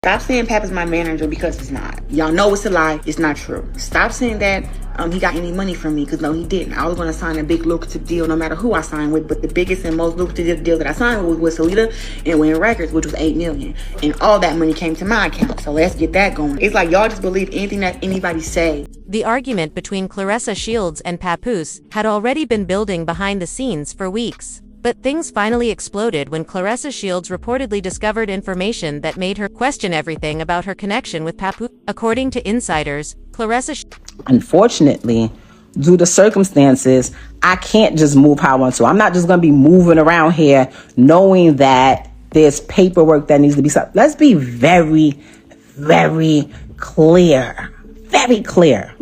Stop saying Pap is my manager, because it's not. Y'all know it's a lie. It's not true. Stop saying that he got any money from me, because no, he didn't. I was going to sign a big lucrative deal no matter who I signed with, but the biggest and most lucrative deal that I signed with was Salida and Win Records, which was $8 million. And all that money came to my account. So let's get that going. It's like y'all just believe anything that anybody say. The argument between Claressa Shields and PAPOOSE had already been building behind the scenes for weeks. But things finally exploded when Claressa Shields reportedly discovered information that made her question everything about her connection with PAPOOSE. According to insiders, Unfortunately, due to circumstances, I can't just move how I want to. I'm not just going to be moving around here knowing that there's paperwork that needs to be signed. Let's be very, very clear. Very clear.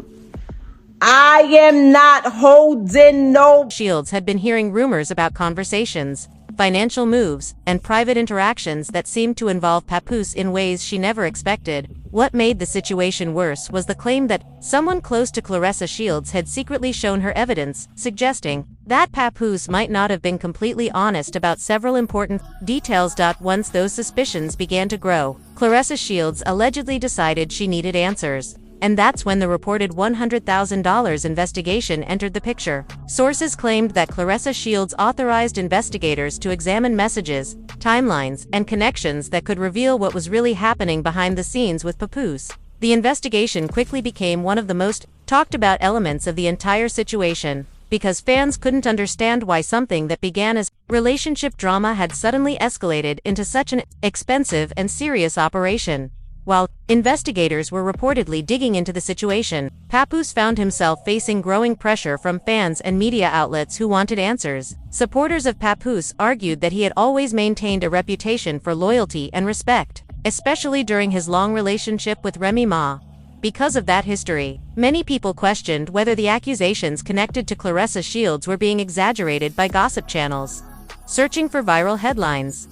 I am not holding no. Shields had been hearing rumors about conversations, financial moves, and private interactions that seemed to involve PAPOOSE in ways she never expected. What made the situation worse was the claim that someone close to Claressa Shields had secretly shown her evidence, suggesting that PAPOOSE might not have been completely honest about several important details. Once those suspicions began to grow, Claressa Shields allegedly decided she needed answers. And that's when the reported $100,000 investigation entered the picture. Sources claimed that Claressa Shields authorized investigators to examine messages, timelines, and connections that could reveal what was really happening behind the scenes with PAPOOSE. The investigation quickly became one of the most talked about elements of the entire situation, because fans couldn't understand why something that began as relationship drama had suddenly escalated into such an expensive and serious operation. While investigators were reportedly digging into the situation, PAPOOSE found himself facing growing pressure from fans and media outlets who wanted answers. Supporters of PAPOOSE argued that he had always maintained a reputation for loyalty and respect, especially during his long relationship with Remy Ma. Because of that history, many people questioned whether the accusations connected to Claressa Shields were being exaggerated by gossip channels, searching for viral headlines.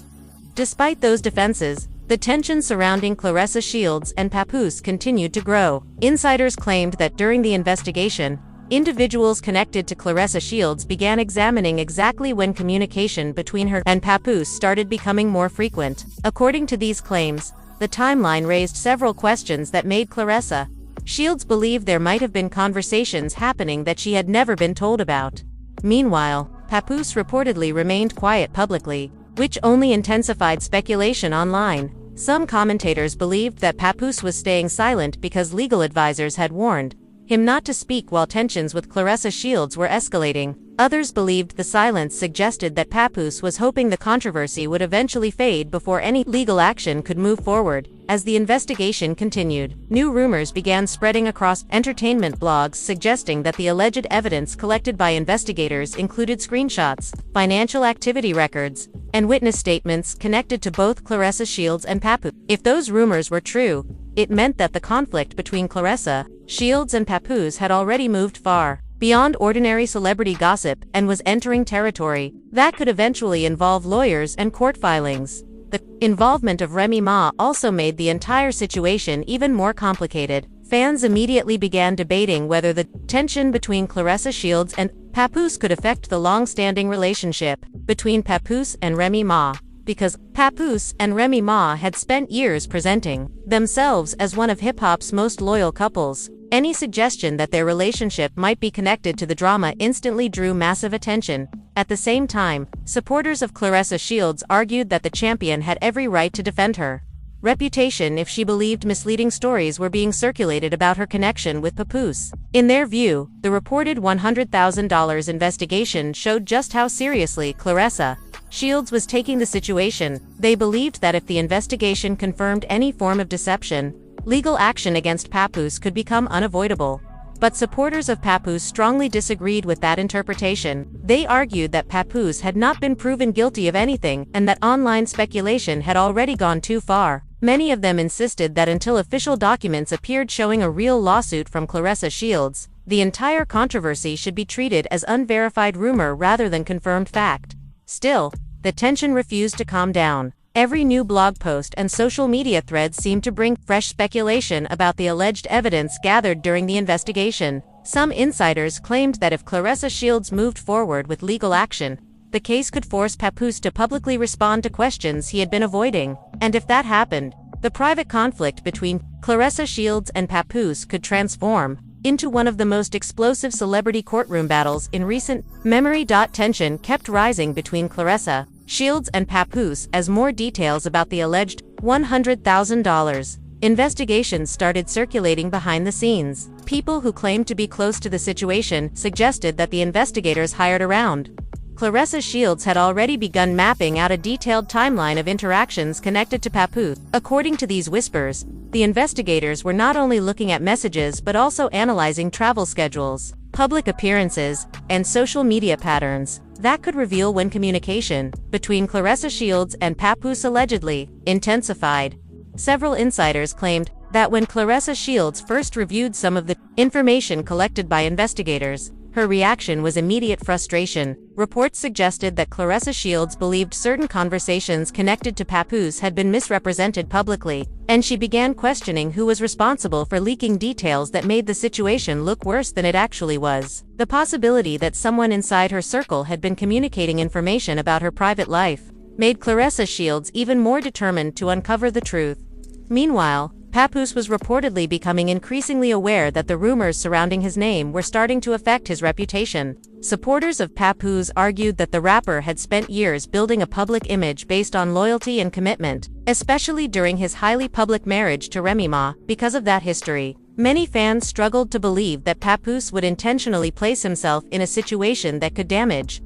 Despite those defenses, the tension surrounding Claressa Shields and PAPOOSE continued to grow. Insiders claimed that during the investigation, individuals connected to Claressa Shields began examining exactly when communication between her and PAPOOSE started becoming more frequent. According to these claims, the timeline raised several questions that made Claressa Shields believe there might have been conversations happening that she had never been told about. Meanwhile, PAPOOSE reportedly remained quiet publicly, which only intensified speculation online. Some commentators believed that PAPOOSE was staying silent because legal advisors had warned him not to speak while tensions with Claressa Shields were escalating. Others believed the silence suggested that PAPOOSE was hoping the controversy would eventually fade before any legal action could move forward. As the investigation continued, new rumors began spreading across entertainment blogs suggesting that the alleged evidence collected by investigators included screenshots, financial activity records, and witness statements connected to both Claressa Shields and PAPOOSE. If those rumors were true, it meant that the conflict between Claressa Shields and PAPOOSE had already moved far beyond ordinary celebrity gossip and was entering territory that could eventually involve lawyers and court filings. The involvement of Remy Ma also made the entire situation even more complicated. Fans immediately began debating whether the tension between Claressa Shields and PAPOOSE could affect the long-standing relationship between PAPOOSE and Remy Ma, because PAPOOSE and Remy Ma had spent years presenting themselves as one of hip-hop's most loyal couples. Any suggestion that their relationship might be connected to the drama instantly drew massive attention. At the same time, supporters of Claressa Shields argued that the champion had every right to defend her reputation if she believed misleading stories were being circulated about her connection with PAPOOSE. In their view, the reported $100,000 investigation showed just how seriously Claressa Shields was taking the situation. They believed that if the investigation confirmed any form of deception, legal action against PAPOOSE could become unavoidable. But supporters of PAPOOSE strongly disagreed with that interpretation. They argued that PAPOOSE had not been proven guilty of anything and that online speculation had already gone too far. Many of them insisted that until official documents appeared showing a real lawsuit from Claressa Shields, the entire controversy should be treated as unverified rumor rather than confirmed fact. Still, the tension refused to calm down. Every new blog post and social media thread seemed to bring fresh speculation about the alleged evidence gathered during the investigation. Some insiders claimed that if Claressa Shields moved forward with legal action, the case could force PAPOOSE to publicly respond to questions he had been avoiding. And if that happened, the private conflict between Claressa Shields and PAPOOSE could transform into one of the most explosive celebrity courtroom battles in recent memory. Tension kept rising between Claressa Shields and PAPOOSE as more details about the alleged $100,000 investigations started circulating behind the scenes. People who claimed to be close to the situation suggested that the investigators hired around Claressa Shields had already begun mapping out a detailed timeline of interactions connected to PAPOOSE. According to these whispers, the investigators were not only looking at messages but also analyzing travel schedules, public appearances, and social media patterns that could reveal when communication between Claressa Shields and PAPOOSE allegedly intensified. Several insiders claimed that when Claressa Shields first reviewed some of the information collected by investigators, her reaction was immediate frustration. Reports suggested that Claressa Shields believed certain conversations connected to PAPOOSE had been misrepresented publicly, and she began questioning who was responsible for leaking details that made the situation look worse than it actually was. The possibility that someone inside her circle had been communicating information about her private life made Claressa Shields even more determined to uncover the truth. Meanwhile, PAPOOSE was reportedly becoming increasingly aware that the rumors surrounding his name were starting to affect his reputation. Supporters of PAPOOSE argued that the rapper had spent years building a public image based on loyalty and commitment, especially during his highly public marriage to Remy Ma. Because of that history, many fans struggled to believe that PAPOOSE would intentionally place himself in a situation that could damage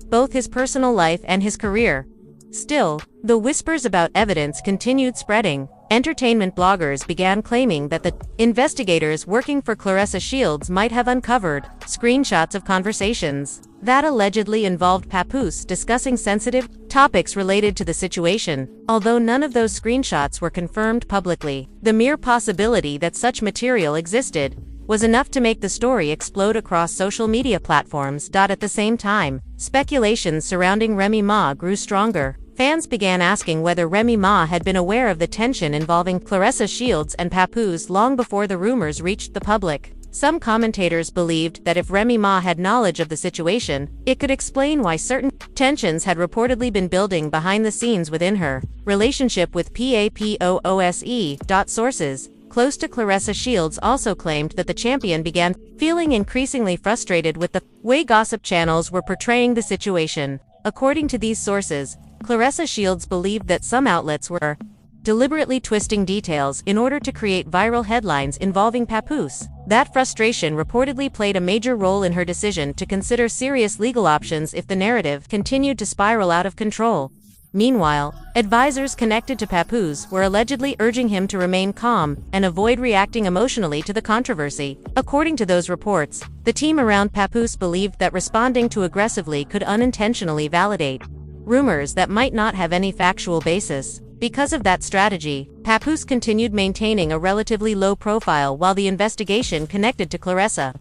both his personal life and his career. Still, the whispers about evidence continued spreading. Entertainment bloggers began claiming that the investigators working for Claressa Shields might have uncovered screenshots of conversations that allegedly involved PAPOOSE discussing sensitive topics related to the situation. Although none of those screenshots were confirmed publicly, the mere possibility that such material existed was enough to make the story explode across social media platforms. At the same time, speculations surrounding Remy Ma grew stronger. Fans began asking whether Remy Ma had been aware of the tension involving Claressa Shields and PAPOOSE long before the rumors reached the public. Some commentators believed that if Remy Ma had knowledge of the situation, it could explain why certain tensions had reportedly been building behind the scenes within her relationship with PAPOOSE. Sources close to Claressa Shields also claimed that the champion began feeling increasingly frustrated with the way gossip channels were portraying the situation. According to these sources, Claressa Shields believed that some outlets were deliberately twisting details in order to create viral headlines involving PAPOOSE. That frustration reportedly played a major role in her decision to consider serious legal options if the narrative continued to spiral out of control. Meanwhile, advisors connected to PAPOOSE were allegedly urging him to remain calm and avoid reacting emotionally to the controversy. According to those reports, the team around PAPOOSE believed that responding too aggressively could unintentionally validate rumors that might not have any factual basis. Because of that strategy, PAPOOSE continued maintaining a relatively low profile while the investigation connected to Claressa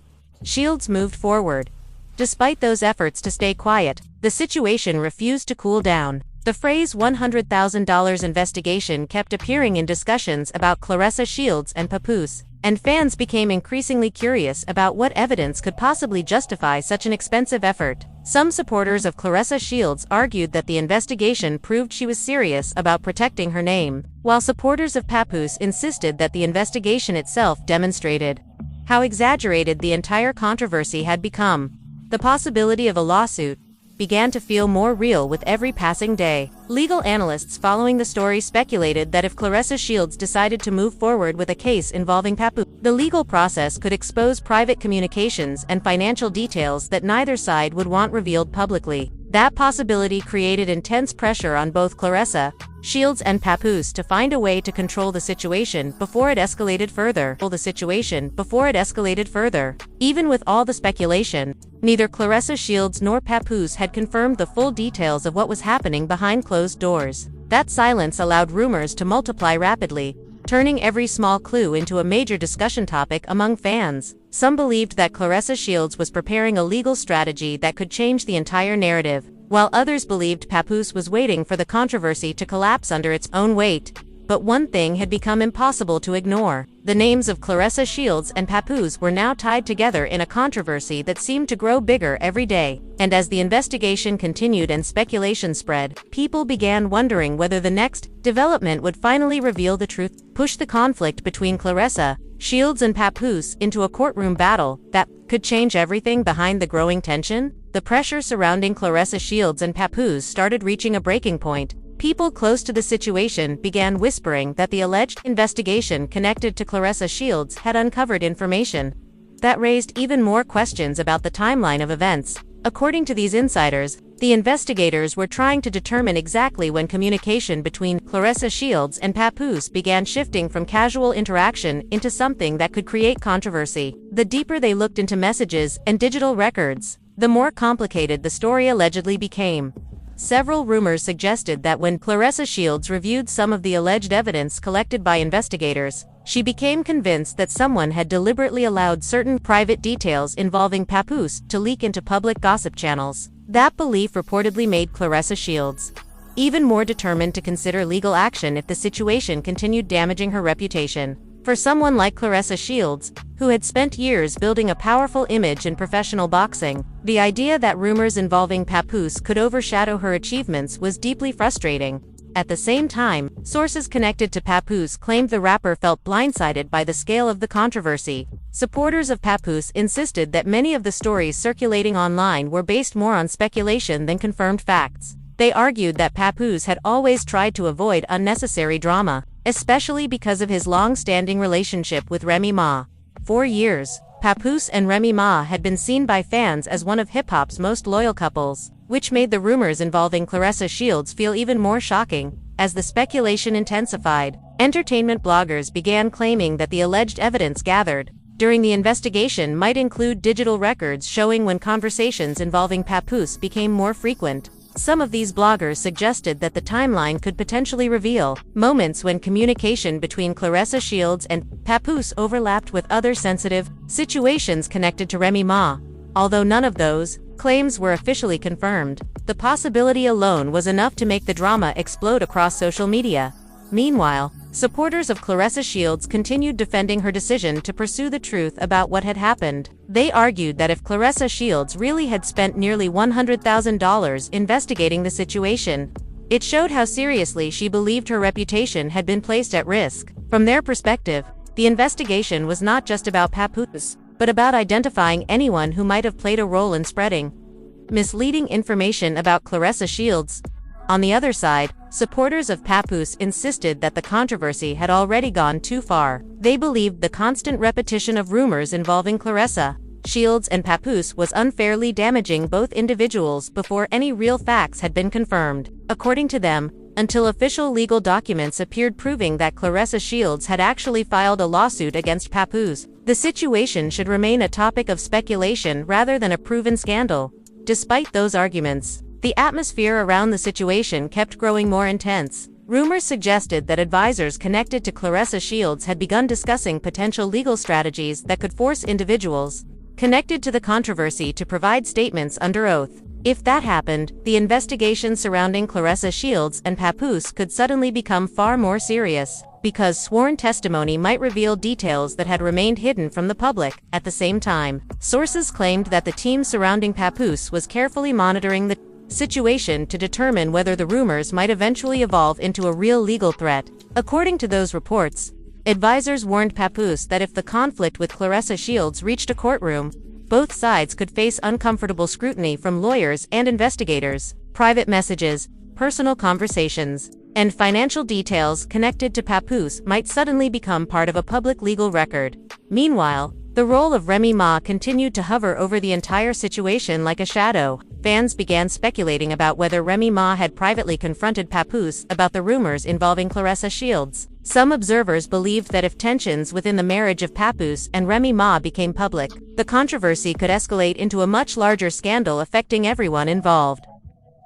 Shields moved forward. Despite those efforts to stay quiet, the situation refused to cool down. The phrase $100,000 investigation kept appearing in discussions about Claressa Shields and PAPOOSE, and fans became increasingly curious about what evidence could possibly justify such an expensive effort. Some supporters of Claressa Shields argued that the investigation proved she was serious about protecting her name, while supporters of PAPOOSE insisted that the investigation itself demonstrated how exaggerated the entire controversy had become. The possibility of a lawsuit began to feel more real with every passing day. Legal analysts following the story speculated that if Claressa Shields decided to move forward with a case involving PAPOOSE, the legal process could expose private communications and financial details that neither side would want revealed publicly. That possibility created intense pressure on both Claressa Shields and PAPOOSE to find a way to control the situation before it escalated further. Even with all the speculation, neither Claressa Shields nor PAPOOSE had confirmed the full details of what was happening behind closed doors. That silence allowed rumors to multiply rapidly, turning every small clue into a major discussion topic among fans. Some believed that Claressa Shields was preparing a legal strategy that could change the entire narrative, while others believed PAPOOSE was waiting for the controversy to collapse under its own weight. But one thing had become impossible to ignore. The names of Claressa Shields and PAPOOSE were now tied together in a controversy that seemed to grow bigger every day. And as the investigation continued and speculation spread, people began wondering whether the next development would finally reveal the truth, push the conflict between Claressa Shields and PAPOOSE into a courtroom battle that could change everything. Behind the growing tension, the pressure surrounding Claressa Shields and PAPOOSE started reaching a breaking point. People close to the situation began whispering that the alleged investigation connected to Claressa Shields had uncovered information that raised even more questions about the timeline of events. According to these insiders, the investigators were trying to determine exactly when communication between Claressa Shields and PAPOOSE began shifting from casual interaction into something that could create controversy. The deeper they looked into messages and digital records, the more complicated the story allegedly became. Several rumors suggested that when Claressa Shields reviewed some of the alleged evidence collected by investigators, she became convinced that someone had deliberately allowed certain private details involving PAPOOSE to leak into public gossip channels. That belief reportedly made Claressa Shields even more determined to consider legal action if the situation continued damaging her reputation. For someone like Claressa Shields, who had spent years building a powerful image in professional boxing, the idea that rumors involving PAPOOSE could overshadow her achievements was deeply frustrating. At the same time, sources connected to PAPOOSE claimed the rapper felt blindsided by the scale of the controversy. Supporters of PAPOOSE insisted that many of the stories circulating online were based more on speculation than confirmed facts. They argued that PAPOOSE had always tried to avoid unnecessary drama, especially because of his long-standing relationship with Remy Ma. For years, PAPOOSE and Remy Ma had been seen by fans as one of hip-hop's most loyal couples, which made the rumors involving Claressa Shields feel even more shocking. As the speculation intensified, entertainment bloggers began claiming that the alleged evidence gathered during the investigation might include digital records showing when conversations involving PAPOOSE became more frequent. Some of these bloggers suggested that the timeline could potentially reveal moments when communication between Claressa Shields and PAPOOSE overlapped with other sensitive situations connected to Remy Ma. Although none of those claims were officially confirmed, the possibility alone was enough to make the drama explode across social media. Meanwhile, supporters of Claressa Shields continued defending her decision to pursue the truth about what had happened. They argued that if Claressa Shields really had spent nearly $100,000 investigating the situation, it showed how seriously she believed her reputation had been placed at risk. From their perspective, the investigation was not just about PAPOOSE, but about identifying anyone who might have played a role in spreading misleading information about Claressa Shields. On the other side, supporters of PAPOOSE insisted that the controversy had already gone too far. They believed the constant repetition of rumors involving Claressa Shields and PAPOOSE was unfairly damaging both individuals before any real facts had been confirmed. According to them, until official legal documents appeared proving that Claressa Shields had actually filed a lawsuit against PAPOOSE, the situation should remain a topic of speculation rather than a proven scandal. Despite those arguments, the atmosphere around the situation kept growing more intense. Rumors suggested that advisors connected to Claressa Shields had begun discussing potential legal strategies that could force individuals connected to the controversy to provide statements under oath. If that happened, the investigation surrounding Claressa Shields and PAPOOSE could suddenly become far more serious, because sworn testimony might reveal details that had remained hidden from the public. At the same time, sources claimed that the team surrounding PAPOOSE was carefully monitoring the situation to determine whether the rumors might eventually evolve into a real legal threat. According to those reports, advisors warned PAPOOSE that if the conflict with Claressa Shields reached a courtroom, both sides could face uncomfortable scrutiny from lawyers and investigators. Private messages, personal conversations, and financial details connected to PAPOOSE might suddenly become part of a public legal record. Meanwhile, the role of Remy Ma continued to hover over the entire situation like a shadow. Fans began speculating about whether Remy Ma had privately confronted PAPOOSE about the rumors involving Claressa Shields. Some observers believed that if tensions within the marriage of PAPOOSE and Remy Ma became public, the controversy could escalate into a much larger scandal affecting everyone involved.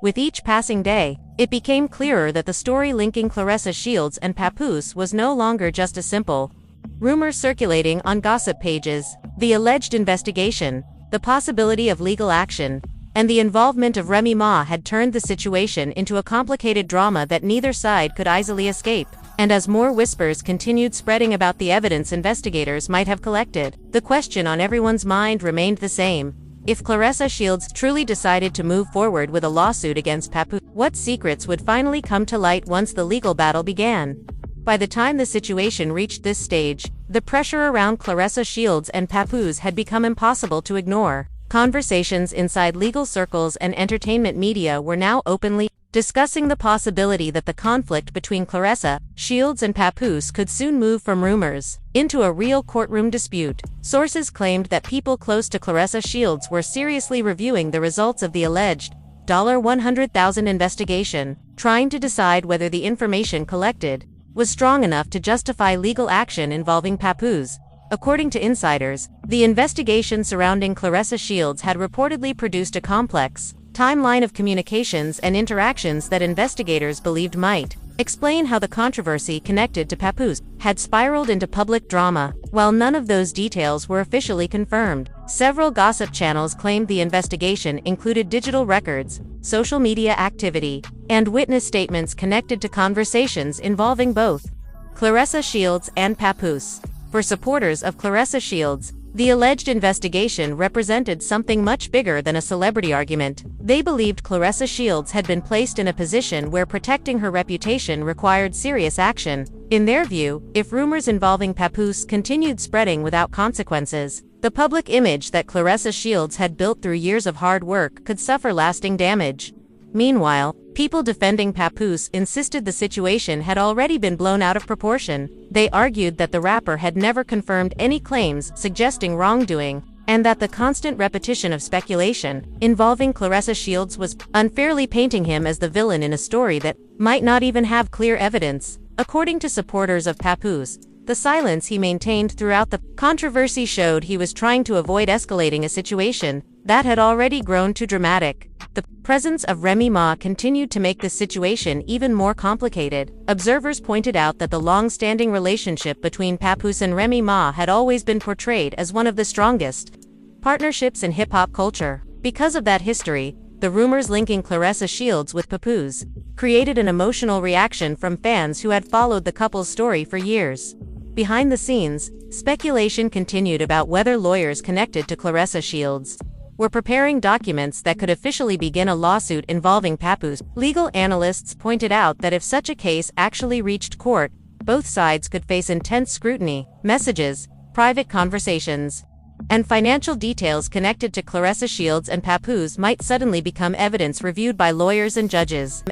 With each passing day, it became clearer that the story linking Claressa Shields and PAPOOSE was no longer just a simple rumor circulating on gossip pages. The alleged investigation, the possibility of legal action, and the involvement of Remy Ma had turned the situation into a complicated drama that neither side could easily escape. And as more whispers continued spreading about the evidence investigators might have collected, the question on everyone's mind remained the same. If Claressa Shields truly decided to move forward with a lawsuit against PAPOOSE, what secrets would finally come to light once the legal battle began? By the time the situation reached this stage, the pressure around Claressa Shields and PAPOOSE had become impossible to ignore. Conversations inside legal circles and entertainment media were now openly discussing the possibility that the conflict between Claressa Shields and PAPOOSE could soon move from rumors into a real courtroom dispute. Sources claimed that people close to Claressa Shields were seriously reviewing the results of the alleged $100,000 investigation, trying to decide whether the information collected was strong enough to justify legal action involving PAPOOSE. According to insiders, the investigation surrounding Claressa Shields had reportedly produced a complex timeline of communications and interactions that investigators believed might explain how the controversy connected to PAPOOSE had spiraled into public drama. While none of those details were officially confirmed, several gossip channels claimed the investigation included digital records, social media activity, and witness statements connected to conversations involving both Claressa Shields and PAPOOSE. For supporters of Claressa Shields, the alleged investigation represented something much bigger than a celebrity argument. They believed Claressa Shields had been placed in a position where protecting her reputation required serious action. In their view, if rumors involving PAPOOSE continued spreading without consequences, the public image that Claressa Shields had built through years of hard work could suffer lasting damage. Meanwhile, people defending PAPOOSE insisted the situation had already been blown out of proportion. They argued that the rapper had never confirmed any claims suggesting wrongdoing, and that the constant repetition of speculation involving Claressa Shields was unfairly painting him as the villain in a story that might not even have clear evidence. According to supporters of PAPOOSE, the silence he maintained throughout the controversy showed he was trying to avoid escalating a situation that had already grown too dramatic. The presence of Remy Ma continued to make this situation even more complicated. Observers pointed out that the long-standing relationship between PAPOOSE and Remy Ma had always been portrayed as one of the strongest partnerships in hip-hop culture. Because of that history, the rumors linking Claressa Shields with PAPOOSE created an emotional reaction from fans who had followed the couple's story for years. Behind the scenes, speculation continued about whether lawyers connected to Claressa Shields were preparing documents that could officially begin a lawsuit involving PAPOOSE. Legal analysts pointed out that if such a case actually reached court, both sides could face intense scrutiny. Messages, private conversations, and financial details connected to Claressa Shields and PAPOOSE might suddenly become evidence reviewed by lawyers and judges.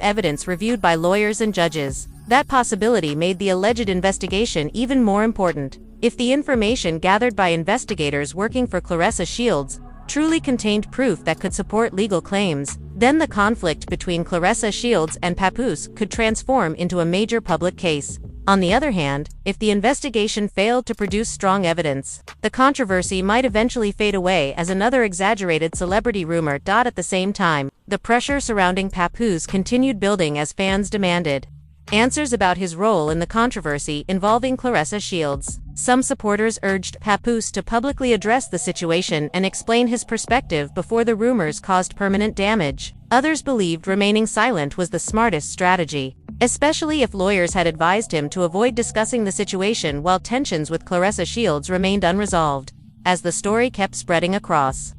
That possibility made the alleged investigation even more important. If the information gathered by investigators working for Claressa Shields truly contained proof that could support legal claims, then the conflict between Claressa Shields and PAPOOSE could transform into a major public case. On the other hand, if the investigation failed to produce strong evidence, the controversy might eventually fade away as another exaggerated celebrity rumor. At the same time, the pressure surrounding PAPOOSE continued building as fans demanded answers about his role in the controversy involving Claressa Shields. Some supporters urged PAPOOSE to publicly address the situation and explain his perspective before the rumors caused permanent damage. Others believed remaining silent was the smartest strategy, especially if lawyers had advised him to avoid discussing the situation while tensions with Claressa Shields remained unresolved. As the story kept spreading across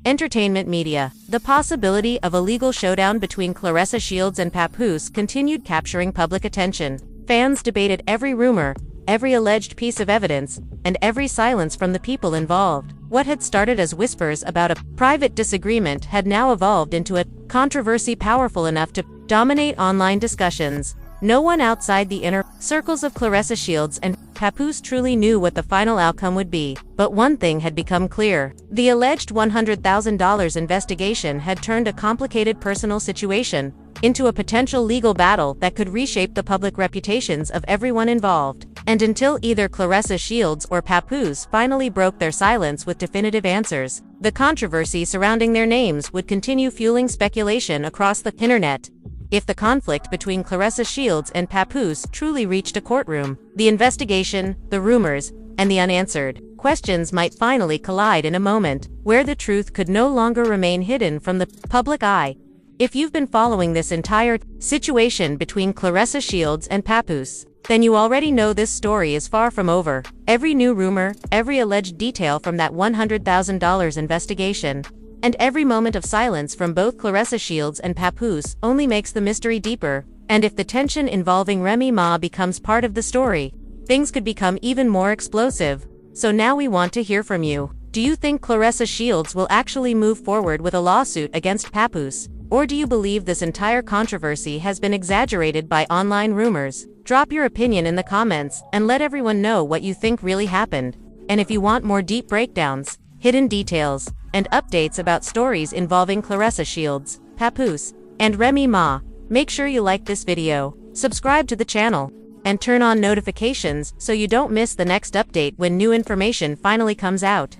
entertainment media, the possibility of a legal showdown between Claressa Shields and PAPOOSE continued capturing public attention. Fans debated every rumor, every alleged piece of evidence, and every silence from the people involved. What had started as whispers about a private disagreement had now evolved into a controversy powerful enough to dominate online discussions. No one outside the inner circles of Claressa Shields and PAPOOSE truly knew what the final outcome would be. But one thing had become clear. The alleged $100,000 investigation had turned a complicated personal situation into a potential legal battle that could reshape the public reputations of everyone involved. And until either Claressa Shields or PAPOOSE finally broke their silence with definitive answers, the controversy surrounding their names would continue fueling speculation across the internet. If the conflict between Claressa Shields and PAPOOSE truly reached a courtroom, the investigation, the rumors, and the unanswered questions might finally collide in a moment where the truth could no longer remain hidden from the public eye. If you've been following this entire situation between Claressa Shields and PAPOOSE, then you already know this story is far from over. Every new rumor, every alleged detail from that $100,000 investigation, and every moment of silence from both Claressa Shields and PAPOOSE only makes the mystery deeper. And if the tension involving Remy Ma becomes part of the story, things could become even more explosive. So now we want to hear from you. Do you think Claressa Shields will actually move forward with a lawsuit against PAPOOSE? Or do you believe this entire controversy has been exaggerated by online rumors? Drop your opinion in the comments and let everyone know what you think really happened. And if you want more deep breakdowns, hidden details, and updates about stories involving Claressa Shields, PAPOOSE, and Remy Ma, make sure you like this video, subscribe to the channel, and turn on notifications so you don't miss the next update when new information finally comes out.